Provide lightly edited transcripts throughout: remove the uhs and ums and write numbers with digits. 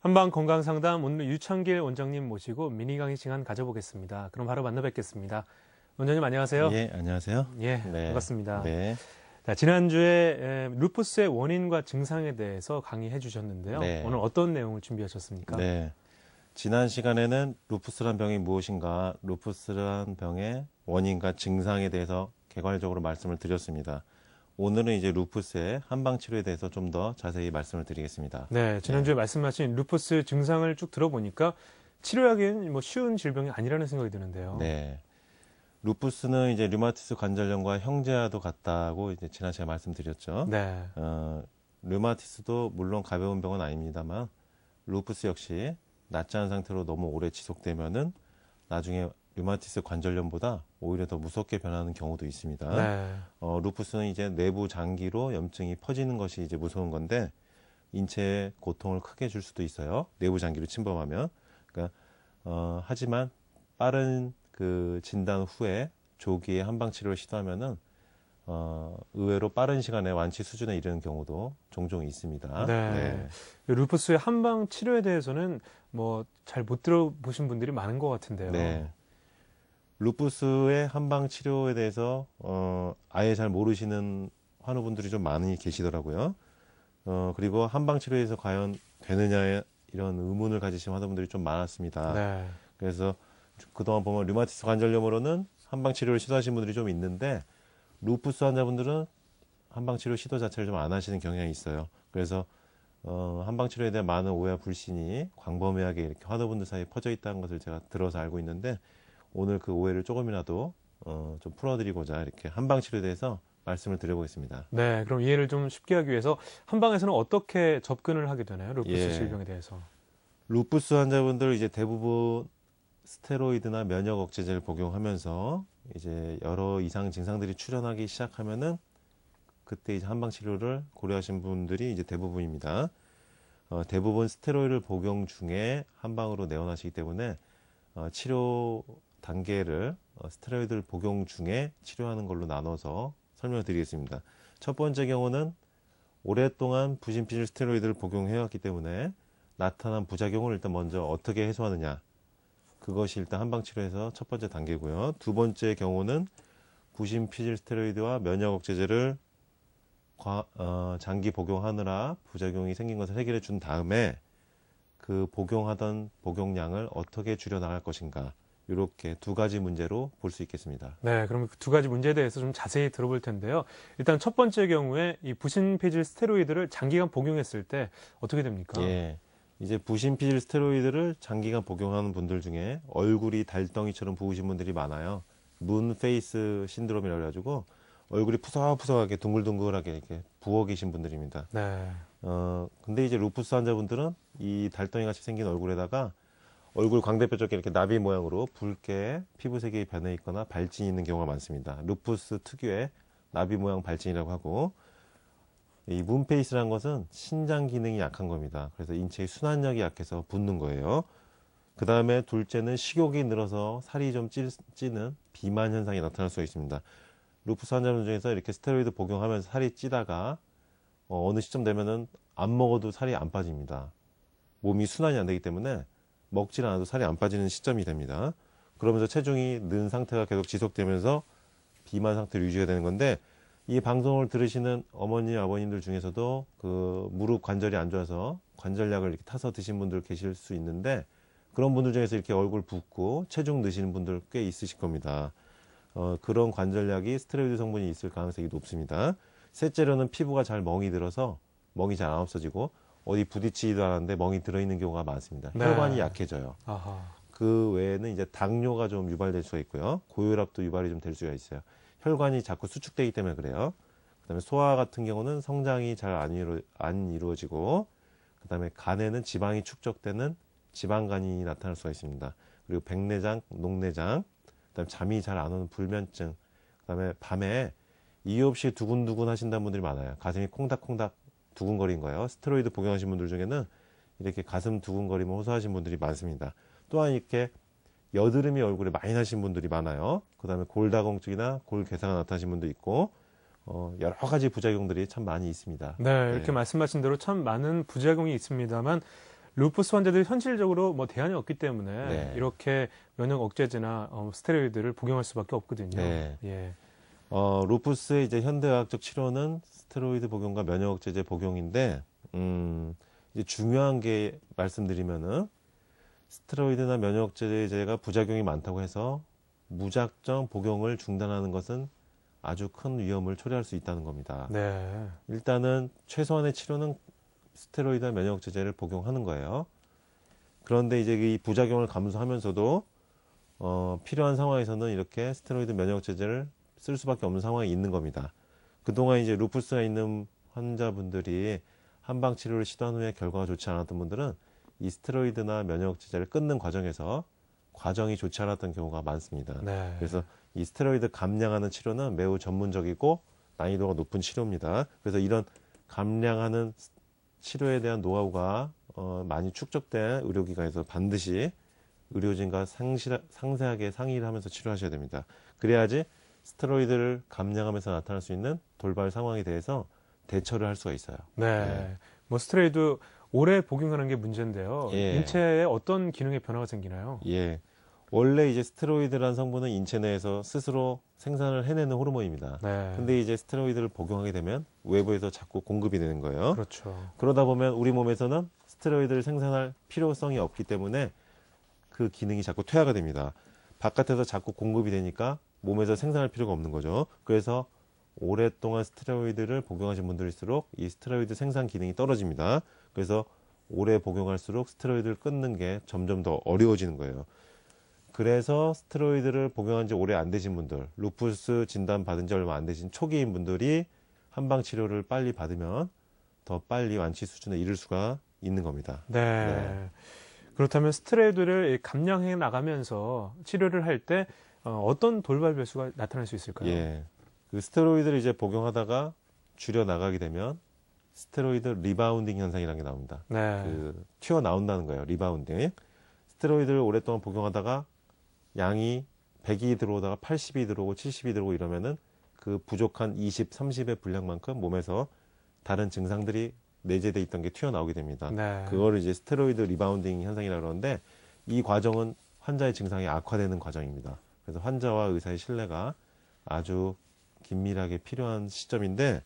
한방 건강상담 오늘 유창길 원장님 모시고 미니 강의 시간 가져보겠습니다. 그럼 바로 만나 뵙겠습니다. 원장님 안녕하세요. 예, 안녕하세요. 예, 네. 반갑습니다. 네. 자, 지난주에 루푸스의 원인과 증상에 대해서 강의해 주셨는데요. 네. 오늘 어떤 내용을 준비하셨습니까? 네. 지난 시간에는 루푸스란 병이 무엇인가, 루푸스란 병의 원인과 증상에 대해서 개괄적으로 말씀을 드렸습니다. 오늘은 이제 루푸스의 한방 치료에 대해서 좀 더 자세히 말씀을 드리겠습니다. 네, 지난주에 말씀하신 루푸스 증상을 쭉 들어보니까 치료하기엔 쉬운 질병이 아니라는 생각이 드는데요. 네. 루푸스는 이제 류마티스 관절염과 형제와도 같다고 이제 지난 시간에 말씀드렸죠. 네. 류마티스도 물론 가벼운 병은 아닙니다만 루푸스 역시 낫지 않은 상태로 너무 오래 지속되면은 나중에 류마티스 관절염보다 오히려 더 무섭게 변하는 경우도 있습니다. 네. 루푸스는 이제 내부 장기로 염증이 퍼지는 것이 이제 무서운 건데 인체에 고통을 크게 줄 수도 있어요. 내부 장기로 침범하면. 그러니까 하지만 빠른 그 진단 후에 조기에 한방 치료를 시도하면은 의외로 빠른 시간에 완치 수준에 이르는 경우도 종종 있습니다. 네. 루푸스의 한방 치료에 대해서는 잘 못 들어보신 분들이 많은 것 같은데요. 네. 루푸스의 한방 치료에 대해서 아예 잘 모르시는 환우분들이 좀 많이 계시더라고요. 그리고 한방 치료에서 과연 되느냐 이런 의문을 가지신 환우분들이 좀 많았습니다. 네. 그래서 그동안 보면 류마티스 관절염으로는 한방 치료를 시도하신 분들이 좀 있는데 루푸스 환자분들은 한방 치료 시도 자체를 좀 안 하시는 경향이 있어요. 그래서 한방 치료에 대한 많은 오해와 불신이 광범위하게 이렇게 환우분들 사이에 퍼져 있다는 것을 제가 들어서 알고 있는데 오늘 그 오해를 조금이라도 좀 풀어드리고자 이렇게 한방 치료에 대해서 말씀을 드려보겠습니다. 네, 그럼 이해를 좀 쉽게 하기 위해서 한방에서는 어떻게 접근을 하게 되나요? 루푸스 예. 질병에 대해서. 루푸스 환자분들 이제 대부분 스테로이드나 면역 억제제를 복용하면서 이제 여러 이상 증상들이 출현하기 시작하면은 그때 이제 한방 치료를 고려하신 분들이 이제 대부분입니다. 대부분 스테로이드를 복용 중에 한방으로 내원하시기 때문에 치료 단계를 스테로이드를 복용 중에 치료하는 걸로 나눠서 설명을 드리겠습니다. 첫 번째 경우는 오랫동안 부신피질 스테로이드를 복용해왔기 때문에 나타난 부작용을 일단 먼저 어떻게 해소하느냐. 그것이 일단 한방치료에서 첫 번째 단계고요. 두 번째 경우는 부신피질 스테로이드와 면역 억제제를 장기 복용하느라 부작용이 생긴 것을 해결해 준 다음에 그 복용하던 복용량을 어떻게 줄여나갈 것인가. 이렇게 두 가지 문제로 볼 수 있겠습니다. 네, 그럼 그 두 가지 문제에 대해서 좀 자세히 들어볼 텐데요. 일단 첫 번째 경우에 이 부신피질 스테로이드를 장기간 복용했을 때 어떻게 됩니까? 예. 이제 부신피질 스테로이드를 장기간 복용하는 분들 중에 얼굴이 달덩이처럼 부으신 분들이 많아요. 문 페이스 신드롬이라고 해가지고 얼굴이 푸석푸석하게 둥글둥글하게 이렇게 부어 계신 분들입니다. 네. 근데 이제 루푸스 환자분들은 이 달덩이 같이 생긴 얼굴에다가 얼굴 광대뼈 쪽에 이렇게 나비 모양으로 붉게 피부색이 변해 있거나 발진이 있는 경우가 많습니다. 루푸스 특유의 나비 모양 발진이라고 하고 이 문페이스라는 것은 신장 기능이 약한 겁니다. 그래서 인체의 순환력이 약해서 붓는 거예요. 그 다음에 둘째는 식욕이 늘어서 살이 좀 찌는 비만 현상이 나타날 수가 있습니다. 루푸스 환자분 중에서 이렇게 스테로이드 복용하면서 살이 찌다가 어느 시점 되면은 안 먹어도 살이 안 빠집니다. 몸이 순환이 안 되기 때문에 먹질 않아도 살이 안 빠지는 시점이 됩니다. 그러면서 체중이 는 상태가 계속 지속되면서 비만 상태로 유지가 되는 건데 이 방송을 들으시는 어머니, 아버님들 중에서도 그 무릎 관절이 안 좋아서 관절약을 이렇게 타서 드신 분들 계실 수 있는데 그런 분들 중에서 이렇게 얼굴 붓고 체중 느시는 분들 꽤 있으실 겁니다. 그런 관절약이 스테로이드 성분이 있을 가능성이 높습니다. 셋째로는 피부가 잘 멍이 들어서 멍이 잘 안 없어지고 어디 부딪히지도 않았는데 멍이 들어있는 경우가 많습니다. 네. 혈관이 약해져요. 아하. 그 외에는 이제 당뇨가 좀 유발될 수가 있고요. 고혈압도 유발이 좀 될 수가 있어요. 혈관이 자꾸 수축되기 때문에 그래요. 그다음에 소화 같은 경우는 성장이 잘 안 이루어지고 그다음에 간에는 지방이 축적되는 지방간이 나타날 수가 있습니다. 그리고 백내장, 녹내장, 그다음에 잠이 잘 안 오는 불면증, 그다음에 밤에 이유 없이 두근두근 하신다는 분들이 많아요. 가슴이 콩닥콩닥 두근거린 거예요. 스테로이드 복용하신 분들 중에는 이렇게 가슴 두근거림을 호소하신 분들이 많습니다. 또한 이렇게 여드름이 얼굴에 많이 나신 분들이 많아요. 그 다음에 골다공증이나 골괴사가 나타나신 분도 있고 여러 가지 부작용들이 참 많이 있습니다. 네, 이렇게 말씀하신 대로 참 많은 부작용이 있습니다만 루푸스 환자들이 현실적으로 뭐 대안이 없기 때문에 네. 이렇게 면역 억제제나 스테로이드를 복용할 수밖에 없거든요. 네. 예. 루푸스의 이제 현대의학적 치료는 스테로이드 복용과 면역 억제제 복용인데, 이제 중요한 게 말씀드리면은 스테로이드나 면역 억제제가 부작용이 많다고 해서 무작정 복용을 중단하는 것은 아주 큰 위험을 초래할 수 있다는 겁니다. 네. 일단은 최소한의 치료는 스테로이드나 면역 억제제를 복용하는 거예요. 그런데 이제 이 부작용을 감수하면서도 필요한 상황에서는 이렇게 스테로이드 면역 억제제를 쓸 수밖에 없는 상황이 있는 겁니다. 그동안 이제 루푸스가 있는 환자분들이 한방 치료를 시도한 후에 결과가 좋지 않았던 분들은 이 스테로이드나 면역 억제제를 끊는 과정에서 과정이 좋지 않았던 경우가 많습니다. 네. 그래서 이 스테로이드 감량하는 치료는 매우 전문적이고 난이도가 높은 치료입니다. 그래서 이런 감량하는 치료에 대한 노하우가 많이 축적된 의료기관에서 반드시 의료진과 상세하게 상의를 하면서 치료하셔야 됩니다. 그래야지 스테로이드를 감량하면서 나타날 수 있는 돌발 상황에 대해서 대처를 할 수가 있어요. 네. 네. 뭐 스테로이드 오래 복용하는 게 문제인데요. 예. 인체에 어떤 기능의 변화가 생기나요? 예. 원래 이제 스테로이드라는 성분은 인체 내에서 스스로 생산을 해내는 호르몬입니다. 네. 근데 이제 스테로이드를 복용하게 되면 외부에서 자꾸 공급이 되는 거예요. 그렇죠. 그러다 보면 우리 몸에서는 스테로이드를 생산할 필요성이 없기 때문에 그 기능이 자꾸 퇴화가 됩니다. 바깥에서 자꾸 공급이 되니까 몸에서 생산할 필요가 없는 거죠. 그래서 오랫동안 스테로이드를 복용하신 분들일수록 이 스테로이드 생산 기능이 떨어집니다. 그래서 오래 복용할수록 스테로이드를 끊는 게 점점 더 어려워지는 거예요. 그래서 스테로이드를 복용한 지 오래 안 되신 분들, 루푸스 진단 받은 지 얼마 안 되신 초기인 분들이 한방 치료를 빨리 받으면 더 빨리 완치 수준에 이를 수가 있는 겁니다. 네. 네. 그렇다면 스테로이드를 감량해 나가면서 치료를 할 때 어떤 돌발 변수가 나타날 수 있을까요? 예. 그 스테로이드를 이제 복용하다가 줄여 나가게 되면 스테로이드 리바운딩 현상이라는 게 나옵니다. 네. 그 튀어나온다는 거예요. 리바운딩. 스테로이드를 오랫동안 복용하다가 양이 100이 들어오다가 80이 들어오고 70이 들어오고 이러면은 그 부족한 20, 30의 분량만큼 몸에서 다른 증상들이 내재돼 있던 게 튀어나오게 됩니다. 네. 그거를 이제 스테로이드 리바운딩 현상이라고 그러는데 이 과정은 환자의 증상이 악화되는 과정입니다. 그래서 환자와 의사의 신뢰가 아주 긴밀하게 필요한 시점인데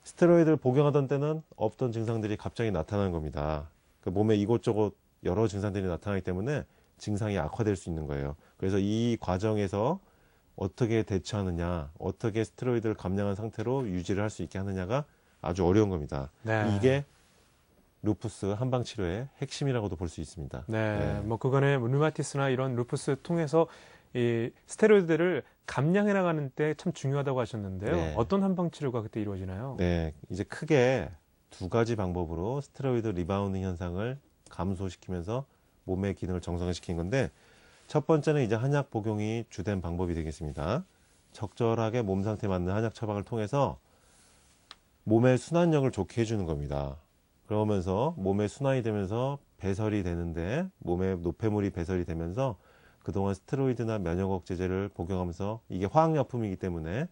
스테로이드를 복용하던 때는 없던 증상들이 갑자기 나타나는 겁니다. 그 몸에 이곳저곳 여러 증상들이 나타나기 때문에 증상이 악화될 수 있는 거예요. 그래서 이 과정에서 어떻게 대처하느냐, 어떻게 스테로이드를 감량한 상태로 유지를 할 수 있게 하느냐가 아주 어려운 겁니다. 네. 이게 루푸스 한방 치료의 핵심이라고도 볼 수 있습니다. 네. 뭐 그간에 류마티스나 이런 루푸스 통해서 이 스테로이드를 감량해 나가는 때 참 중요하다고 하셨는데요. 네. 어떤 한방 치료가 그때 이루어지나요? 네, 이제 크게 두 가지 방법으로 스테로이드 리바운딩 현상을 감소시키면서 몸의 기능을 정상화시키는 건데 첫 번째는 이제 한약 복용이 주된 방법이 되겠습니다. 적절하게 몸 상태에 맞는 한약 처방을 통해서 몸의 순환력을 좋게 해주는 겁니다. 그러면서 몸의 순환이 되면서 배설이 되는데 몸에 노폐물이 배설이 되면서 그동안 스테로이드나 면역 억제제를 복용하면서 이게 화학약품이기 때문에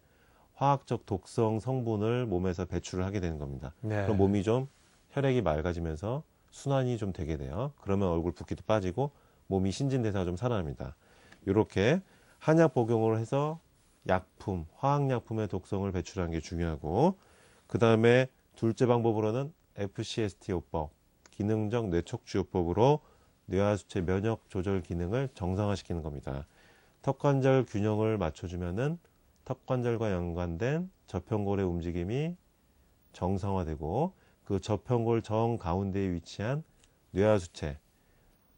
화학적 독성 성분을 몸에서 배출을 하게 되는 겁니다. 네. 그럼 몸이 좀 혈액이 맑아지면서 순환이 좀 되게 돼요. 그러면 얼굴 붓기도 빠지고 몸이 신진대사가 좀 살아납니다. 이렇게 한약 복용을 해서 약품, 화학약품의 독성을 배출하는 게 중요하고 그 다음에 둘째 방법으로는 FCST 요법, 기능적 뇌척추요법으로 뇌하수체 면역 조절 기능을 정상화시키는 겁니다. 턱관절 균형을 맞춰주면은 턱관절과 연관된 저평골의 움직임이 정상화되고 그 저평골 정 가운데에 위치한 뇌하수체,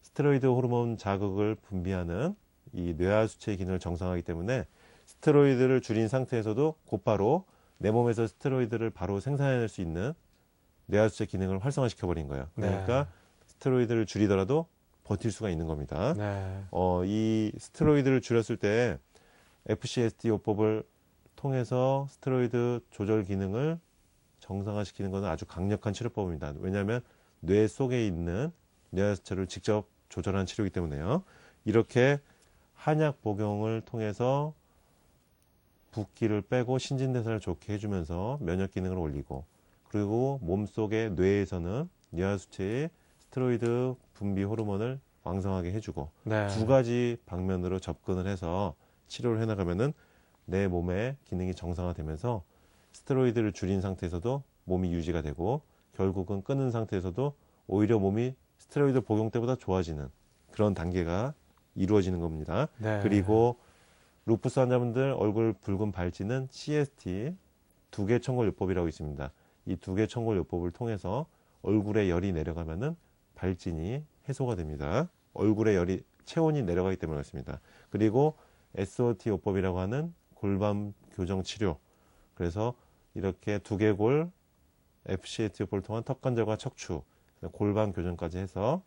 스테로이드 호르몬 자극을 분비하는 이 뇌하수체 기능을 정상화하기 때문에 스테로이드를 줄인 상태에서도 곧바로 내 몸에서 스테로이드를 바로 생산해낼 수 있는 뇌하수체 기능을 활성화시켜 버린 거예요. 그러니까 스테로이드를 줄이더라도 버틸 수가 있는 겁니다. 네. 이 스테로이드를 줄였을 때 FCST 요법을 통해서 스테로이드 조절 기능을 정상화시키는 것은 아주 강력한 치료법입니다. 왜냐하면 뇌 속에 있는 뇌하수체를 직접 조절하는 치료이기 때문에요. 이렇게 한약 복용을 통해서 붓기를 빼고 신진대사를 좋게 해주면서 면역 기능을 올리고 그리고 몸속의 뇌에서는 뇌하수체의 스테로이드 분비 호르몬을 왕성하게 해주고 네. 두 가지 방면으로 접근을 해서 치료를 해나가면은 내 몸의 기능이 정상화되면서 스테로이드를 줄인 상태에서도 몸이 유지가 되고 결국은 끊은 상태에서도 오히려 몸이 스테로이드 복용 때보다 좋아지는 그런 단계가 이루어지는 겁니다. 네. 그리고 루푸스 환자분들 얼굴 붉은 발진은 CST 두개 청골요법이라고 있습니다. 이 두개 청골요법을 통해서 얼굴에 열이 내려가면은 발진이 해소가 됩니다. 얼굴에 열이 체온이 내려가기 때문에 그렇습니다. 그리고 SOT 요법이라고 하는 골반 교정 치료. 그래서 이렇게 두개골 FCAT 요법을 통한 턱관절과 척추, 골반 교정까지 해서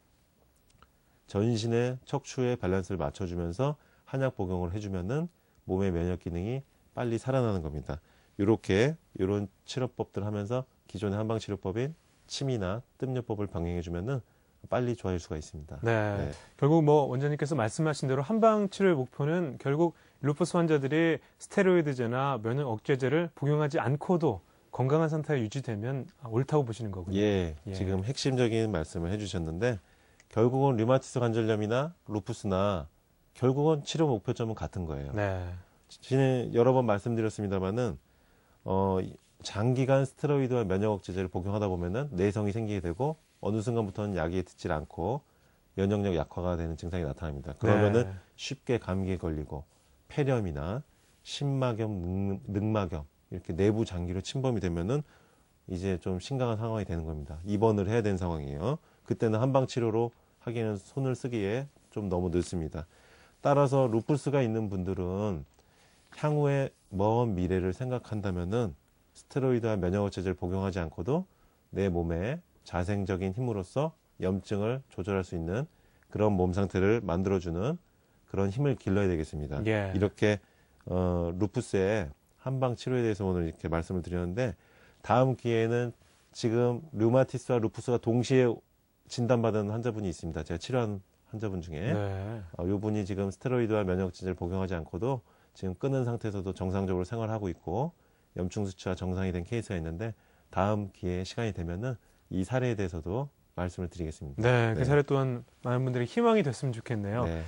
전신의 척추의 밸런스를 맞춰주면서 한약 복용을 해주면은 몸의 면역 기능이 빨리 살아나는 겁니다. 이런 치료법들 하면서 기존의 한방 치료법인 침이나 뜸요법을 병행해주면은 빨리 좋아질 수가 있습니다. 네. 네. 결국 뭐 원장님께서 말씀하신 대로 한방 치료의 목표는 결국 루푸스 환자들이 스테로이드제나 면역 억제제를 복용하지 않고도 건강한 상태가 유지되면 옳다고 보시는 거군요. 예, 지금 핵심적인 말씀을 해주셨는데 결국은 류마티스 관절염이나 루푸스나 결국은 치료 목표점은 같은 거예요. 네. 지난 여러 번 말씀드렸습니다만은 장기간 스테로이드와 면역 억제제를 복용하다 보면은 내성이 생기게 되고 어느 순간부터는 약이 듣질 않고 면역력 약화가 되는 증상이 나타납니다. 그러면은 네. 쉽게 감기에 걸리고 폐렴이나 심막염, 늑막염 이렇게 내부 장기로 침범이 되면은 이제 좀 심각한 상황이 되는 겁니다. 입원을 해야 되는 상황이에요. 그때는 한방 치료로 하기에는 손을 쓰기에 좀 너무 늦습니다. 따라서 루푸스가 있는 분들은 향후의 먼 미래를 생각한다면은 스테로이드와 면역 억제제를 복용하지 않고도 내 몸에 자생적인 힘으로써 염증을 조절할 수 있는 그런 몸 상태를 만들어주는 그런 힘을 길러야 되겠습니다. 예. 이렇게 루푸스의 한방 치료에 대해서 오늘 이렇게 말씀을 드렸는데 다음 기회에는 지금 류마티스와 루푸스가 동시에 진단받은 환자분이 있습니다. 제가 치료한 환자분 중에 네. 이분이 지금 스테로이드와 면역 억제제를 복용하지 않고도 지금 끊은 상태에서도 정상적으로 생활하고 있고 염증 수치가 정상이 된 케이스가 있는데 다음 기회에 시간이 되면은 이 사례에 대해서도 말씀을 드리겠습니다. 네. 그 네. 사례 또한 많은 분들이 희망이 됐으면 좋겠네요. 네.